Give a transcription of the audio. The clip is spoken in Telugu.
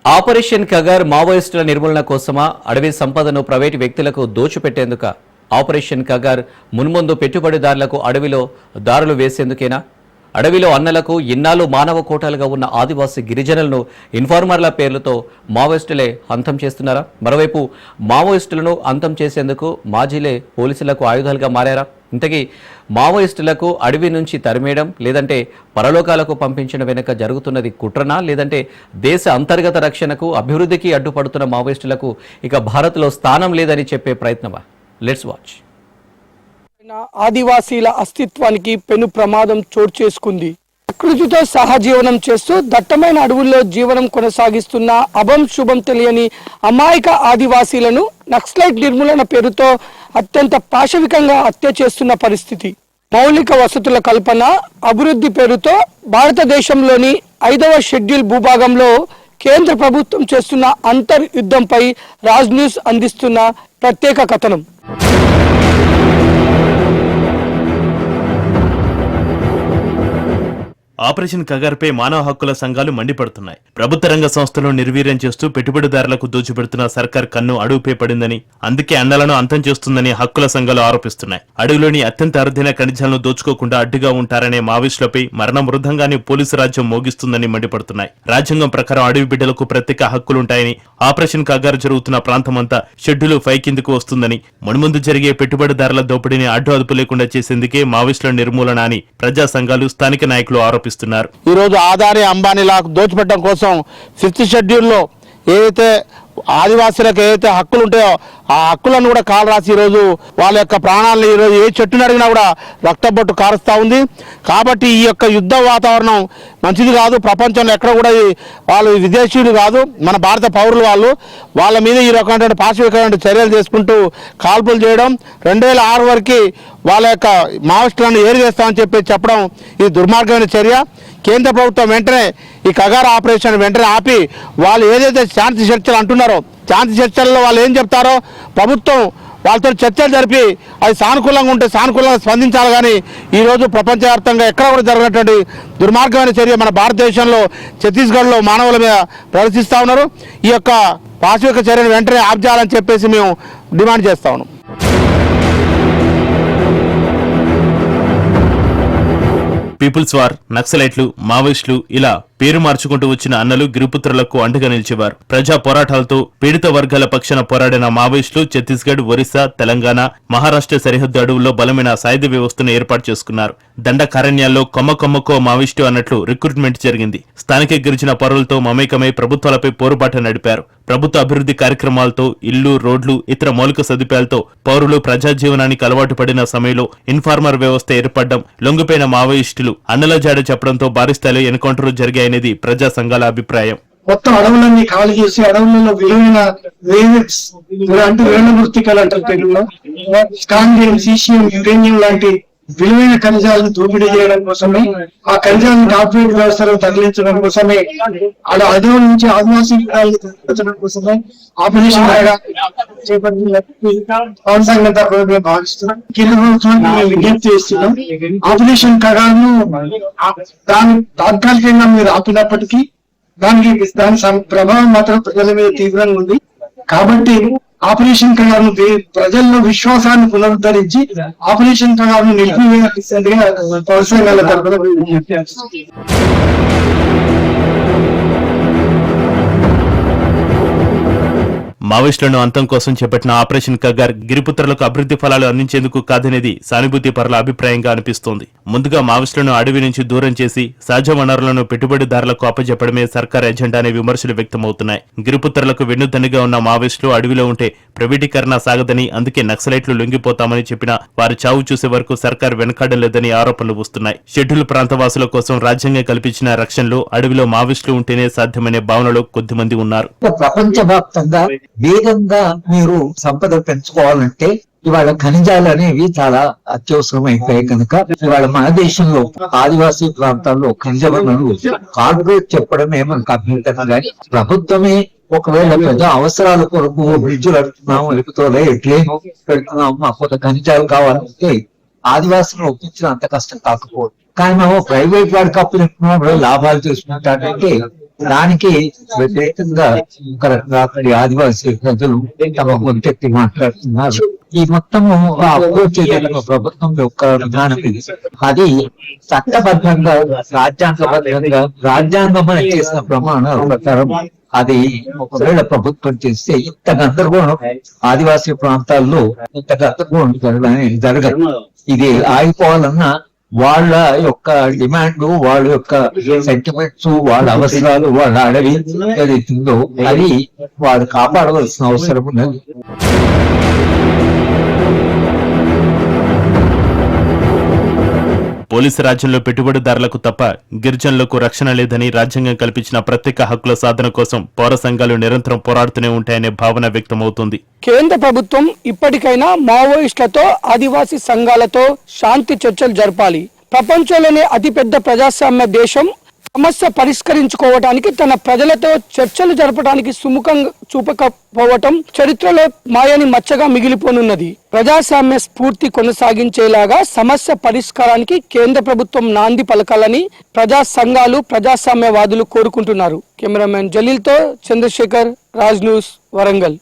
ఆపరేషన్ కగర్ మావోయిస్టుల నిర్మూలన కోసమా అడవి సంపదను ప్రైవేటు వ్యక్తులకు దోచిపెట్టేందుక ఆపరేషన్ కగర్ మున్ముందు పెట్టుబడిదారులకు అడవిలో దారులు వేసేందుకేనా? అడవిలో అన్నలకు ఇన్నాళ్ళు మానవ కోటాలుగా ఉన్న ఆదివాసీ గిరిజనులను ఇన్ఫార్మర్ల పేర్లతో మావోయిస్టులే అంతం చేస్తున్నారా? మరోవైపు మావోయిస్టులను అంతం చేసేందుకు మాజీలే పోలీసులకు ఆయుధాలుగా మారారా? ఇంతకీ మావోయిస్టులకు అడవి నుంచి తరిమేయడం లేదంటే పరలోకాలకు పంపించడం వెనుక జరుగుతున్నది కుట్రనా, లేదంటే దేశ అంతర్గత రక్షణకు అభివృద్ధికి అడ్డుపడుతున్న మావోయిస్టులకు ఇక భారత్లో స్థానం లేదని చెప్పే ప్రయత్నమా? Let's watch. ఆదివాసీల అస్తిత్వానికి పెను ప్రమాదం చోటు చేసుకుంది. ప్రకృతితో సహజీవనం చేస్తూ దట్టమైన అడవుల్లో జీవనం కొనసాగిస్తున్న అభం శుభం తెలియని అమాయక ఆదివాసీలను నక్సలైట్ నిర్మూలన పేరుతో అత్యంత పాశవికంగా హత్య చేస్తున్న పరిస్థితి. మౌలిక వసతుల కల్పన, అభివృద్ధి పేరుతో భారతదేశంలోని 5వ షెడ్యూల్ భూభాగంలో కేంద్ర ప్రభుత్వం చేస్తున్న అంతర్యుద్ధంపై రాజ్ న్యూస్ అందిస్తున్న ప్రత్యేక కథనం. ఆపరేషన్ కగర్పై మానవ హక్కుల సంఘాలు మండిపడుతున్నాయి. ప్రభుత్వ రంగ సంస్థలను నిర్వీర్యం చేస్తూ పెట్టుబడిదారులకు దోచిపెడుతున్న సర్కార్ కన్ను అడుగుపై పడిందని, అందుకే అన్నలను అంతం చేస్తుందని హక్కుల సంఘాలు ఆరోపిస్తున్నాయి. అడవిలోని అత్యంత అరుదైన ఖనిజాలను దోచుకోకుండా అడ్డుగా ఉంటారనే మావోయిస్టులపై మరణ మృదంగానే పోలీసు రాజ్యం మోగిస్తుందని మండిపడుతున్నాయి. రాజ్యాంగం ప్రకారం అడవి బిడ్డలకు ప్రత్యేక హక్కులుంటాయని, ఆపరేషన్ కగర్ జరుగుతున్న ప్రాంతమంతా షెడ్యూల్ 5 కిందకు వస్తుందని, మున్ముందు జరిగే పెట్టుబడిదారుల దోపిడీని అడ్డు అదుపు లేకుండా చేసేందుకే మావోయిస్టుల నిర్మూలన అని ప్రజా సంఘాలు, స్థానిక నాయకులు ఆరోపిస్తున్నారు. ఈ రోజు ఆదాని అంబానీలా దోచిపెట్టడం కోసం 5th షెడ్యూల్లో ఏదైతే ఆదివాసీలకు ఏదైతే హక్కులు ఉంటాయో ఆ హక్కులను కూడా కాలు రాసి ఈరోజు వాళ్ళ యొక్క ప్రాణాలను ఈరోజు ఏ చెట్టును అడిగినా కూడా రక్తబొట్టు కారుస్తూ ఉంది. కాబట్టి ఈ యొక్క యుద్ధ వాతావరణం మంచిది కాదు. ప్రపంచంలో ఎక్కడ కూడా వాళ్ళు విదేశీయులు కాదు, మన భారత పౌరులు. వాళ్ళ మీద ఈ రకమైన పాశవికమైన చర్యలు చేసుకుంటూ కాల్పులు చేయడం, 2006 వరకు వాళ్ళ యొక్క మావోయిస్టులను ఏరివేస్తామని చెప్పడం ఇది దుర్మార్గమైన చర్య. కేంద్ర ప్రభుత్వం వెంటనే ఈ కగార్ ఆపరేషన్ వెంటనే ఆపి వాళ్ళు ఏదైతే శాంతి చర్చలు అంటున్నారో శాంతి చర్చల్లో వాళ్ళు ఏం చెప్తారో ప్రభుత్వం వాళ్ళతో చర్చలు జరిపి అది సానుకూలంగా ఉంటే సానుకూలంగా స్పందించాలి. కానీ ఈరోజు ప్రపంచవ్యాప్తంగా ఎక్కడ కూడా జరిగినటువంటి దుర్మార్గమైన చర్య మన భారతదేశంలో ఛత్తీస్గఢ్లో మానవుల మీద ప్రదర్శిస్తూ ఉన్నారు. ఈ యొక్క పాశవిక చర్యను వెంటనే ఆప్ చేయాలని చెప్పేసి మేము డిమాండ్ చేస్తా ఉన్నాం. పీపుల్స్ వార్, నక్సలైట్లు, మావోయిస్టులు ఇలా పేరు మార్చుకుంటూ వచ్చిన అన్నలు గిరిపుత్రులకు అండగా నిలిచేవారు. ప్రజా పోరాటాలతో పీడిత వర్గాల పక్షాన పోరాడిన మావోయిస్టులు ఛత్తీస్గఢ్, ఒరిస్సా, తెలంగాణ, మహారాష్ట్ర సరిహద్దు అడవుల్లో బలమైన సాయుధ వ్యవస్థను ఏర్పాటు చేసుకున్నారు. దండకారణ్యాల్లో కొమ్మకో మావోయిస్టు అన్నట్లు రిక్రూట్మెంట్ జరిగింది. స్థానిక గిరిజన పౌరులతో మమేకమై ప్రభుత్వాలపై పోరుబాట నడిపారు. ప్రభుత్వ అభివృద్ధి కార్యక్రమాలతో, ఇళ్లు, రోడ్లు, ఇతర మౌలిక సదుపాయాలతో పౌరులు ప్రజా జీవనానికి అలవాటు పడిన సమయంలో ఇన్ఫార్మర్ వ్యవస్థ ఏర్పడడం, లొంగిపోయిన మావోయిస్టులు అన్నల జాడ చెప్పడంతో భారీ స్థాయిలో ఎన్కౌంటర్లు జరిగాయనేది ప్రజా సంఘాల అభిప్రాయం. మొత్తం అడవులన్నీ కావాలి చేసి అడవులలో విలువైన అంటే వేల మృతికలు అంటారు తెలుగులో, స్కాండియం, సీసియం, యురేనియం లాంటి విలువైన ఖనిజాలను దోపిడీ చేయడం కోసమే, ఆ ఖనిజాలను కార్పొరేట్ వ్యవస్థలను తరలించడం కోసమే, అలా అడవుల నుంచి ఆదివాసీ తరలించడం కోసమే ఆపరేషన్ పవన్ సంఘం తరఫున భావిస్తున్నాం. కేంద్ర ప్రభుత్వానికి మేము విజ్ఞప్తి చేస్తున్నాం. ఆపరేషన్ కగార్ను దాని తాత్కాలికంగా మీరు ఆపినప్పటికీ దాని ప్రభావం మాత్రం ప్రజల మీద తీవ్రంగా ఉంది. కాబట్టి ఆపరేషన్ కగార్ను ప్రజల్లో విశ్వాసాన్ని పునరుద్ధరించి ఆపరేషన్ కగార్ను నిలిపివేయాల్సిందిగా పౌర సంఘాల తరఫున విజ్ఞప్తి చేస్తున్నాం. మావోయిస్టులను అంతం కోసం చేపట్టిన ఆపరేషన్ కగార్ గిరిపుత్రులకు అభివృద్ధి ఫలాలు అందించేందుకు కాదనేది సానుభూతి పరుల అభిప్రాయంగా అనిపిస్తోంది. ముందుగా మావోయిస్టులను అడవి నుంచి దూరం చేసి సహజ వనరులను పెట్టుబడిదారులకు అప్పచెప్పడమే సర్కార్ ఎజెండా అనే విమర్శలు వ్యక్తమవుతున్నాయి. గిరిపుత్రులకు వెన్నుదన్నుగా ఉన్న మావోయిస్టులు అడవిలో ఉంటే ప్రైవేటీకరణ సాగదని, అందుకే నక్సలైట్లు లొంగిపోతామని చెప్పినా వారి చావు చూసే వరకు సర్కార్ వెనకాడలేదని ఆరోపణలు వస్తున్నాయి. షెడ్యూల్ ప్రాంతవాసుల కోసం రాజ్యాంగం కల్పించిన రక్షణలో అడవిలో మావోయిస్టులు ఉంటేనే సాధ్యమనే భావనలో కొద్దిమంది ఉన్నారు. ప్రపంచవ్యాప్తంగా వేగంగా మీరు సంపద పెంచుకోవాలంటే ఇవాళ ఖనిజాలు అనేవి చాలా అత్యవసరం అయిపోయాయి కనుక ఇవాళ మన దేశంలో ఆదివాసీ ప్రాంతాల్లో ఖనిజ వనరులు కార్పొరేట్ చెప్పడం ఏమనకు అభ్యంతరం, కానీ ప్రభుత్వమే ఒకవేళ పెద్ద అవసరాల కొరకు బ్రిడ్జులు అడుగుతున్నాము, లేకపోతే ఎట్లేమో పెడుతున్నాము, మాకు కొంత ఖనిజాలు కావాలంటే ఆదివాసులను ఒప్పించడం అంత కష్టం కాకపోవడం. కానీ మేము ప్రైవేట్ వాడికి అప్పులు లాభాలు చేసుకుంటానంటే దానికి వ్యతిరేకంగా ఒక రాత్రి ఆదివాసీ ప్రజలు తమ గొంతెత్తి మాట్లాడుతున్నారు. ఈ మొత్తము అప్రోచ్ చేయడానికి ప్రభుత్వం యొక్క విధానం ఇది. అది చట్టబద్ధంగా రాజ్యాంగబద్ధంగా రాజ్యాంగం చేసిన ప్రమాణాల ప్రకారం అది ఒకవేళ ప్రభుత్వం చేస్తే ఇంత గందరగోళం ఆదివాసీ ప్రాంతాల్లో ఇంత గందరగోళం జరగదు. ఇది ఆగిపోవాలన్నా వాళ్ళ యొక్క డిమాండ్, వాళ్ళ యొక్క సెంటిమెంట్స్, వాళ్ళ అవసరాలు, వాళ్ళ అడవి ఏదైతుందో అది వాళ్ళు కాపాడవలసిన అవసరం ఉన్నది. పోలీసు రాజ్యంలో పెట్టుబడిదారులకు తప్ప గిరిజనులకు రక్షణ లేదని రాజ్యాంగం కల్పించిన ప్రత్యేక హక్కుల సాధన కోసం పౌర సంఘాలు నిరంతరం పోరాడుతూనే ఉంటాయనే భావన వ్యక్తమవుతుంది. కేంద్ర ప్రభుత్వం ఇప్పటికైనా మావోయిస్టులతో ఆదివాసీ సంఘాలతో శాంతి చర్చలు జరపాలి. ప్రపంచంలోనే అతిపెద్ద ప్రజాస్వామ్య దేశం సమస్య పరిష్కరించుకోవటానికి తన ప్రజలతో చర్చలు జరపడానికి సుముఖం చూపకపోవటం చరిత్రలో మాయని మచ్చగా మిగిలిపోనున్నది. ప్రజాస్వామ్య స్ఫూర్తి కొనసాగించేలాగా సమస్య పరిష్కారానికి కేంద్ర ప్రభుత్వం నాంది పలకాలని ప్రజా సంఘాలు, ప్రజాస్వామ్యవాదులు కోరుకుంటున్నారు. కెమెరామెన్ జలీల్తో చంద్రశేఖర్, రాజ్ న్యూస్, వరంగల్.